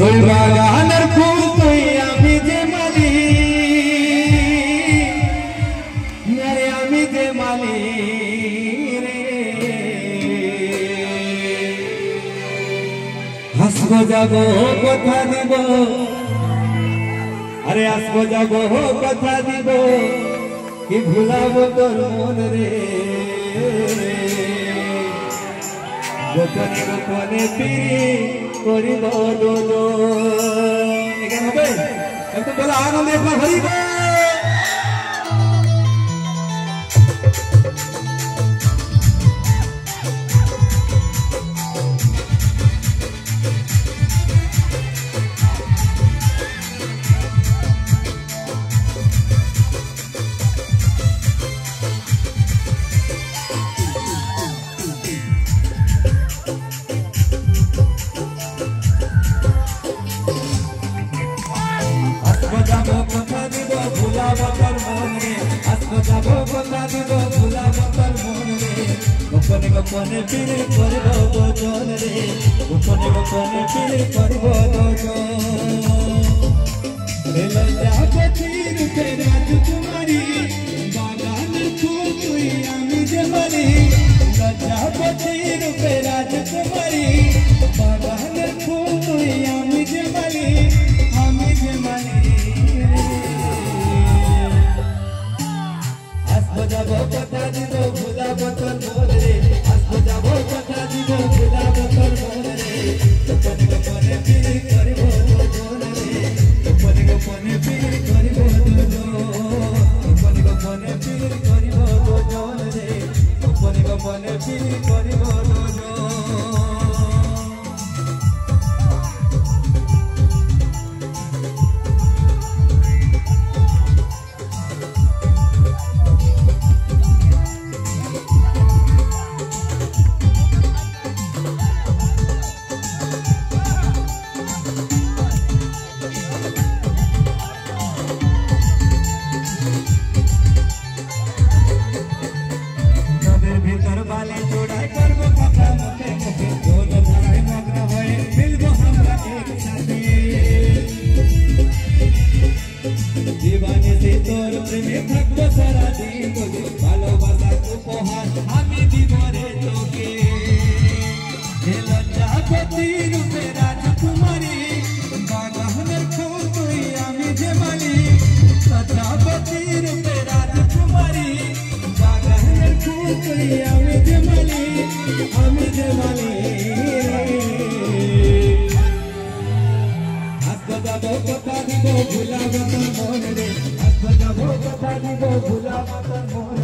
ওই বাগানের ফুল তুই আমি যে মালি আরে আমি যে মালি রে হাসবো যাবো কথা দিব আরে আসবো যাবো কথা দিব কি ভুলাবো তোর মন রে গোপনে গোপনে ফিরি করিব দোদো এখানে হবে একদম বলা আনন্দে একবার হরিব गोपने गोपने फिर करब दोजन रे गोपने गोपने फिर करब दोजन लज्जापतिर पे राजकुमारी बागान फूल तुई आमी जे माली लज्जापतिर पे राजकुमारी बागान फूल तुई आमी जे माली আসবো যাবো কথা দিব ভুলাবো তোর মন রে আসবো যাবো কথা দিব ভুলাবো তোর মন রে গোপনে গোপনে ফিরি করিব দোজন রে গোপনে গোপনে ফিরি করিব দোজন গোপনে গোপনে ফিরি করিব দোজন রে গোপনে গোপনে ফিরি করিব দোজন दीवाने से तोर प्रेमे थकबो सारा दिन तुझे भालोबासा उपहार আমি দিব রে তোকে হে লজ্জাপতির রূপে রাজকুমারী বাগানের ফুল তুই আমি যে মালি লজ্জাপতির রূপে রাজকুমারী বাগানের ফুল তুই আমি যে মালি আসবো যাবো কথা দিব ভুলাবো তোর মন রে আসবো যাবো কথা দিব ভুলাবো তোর মন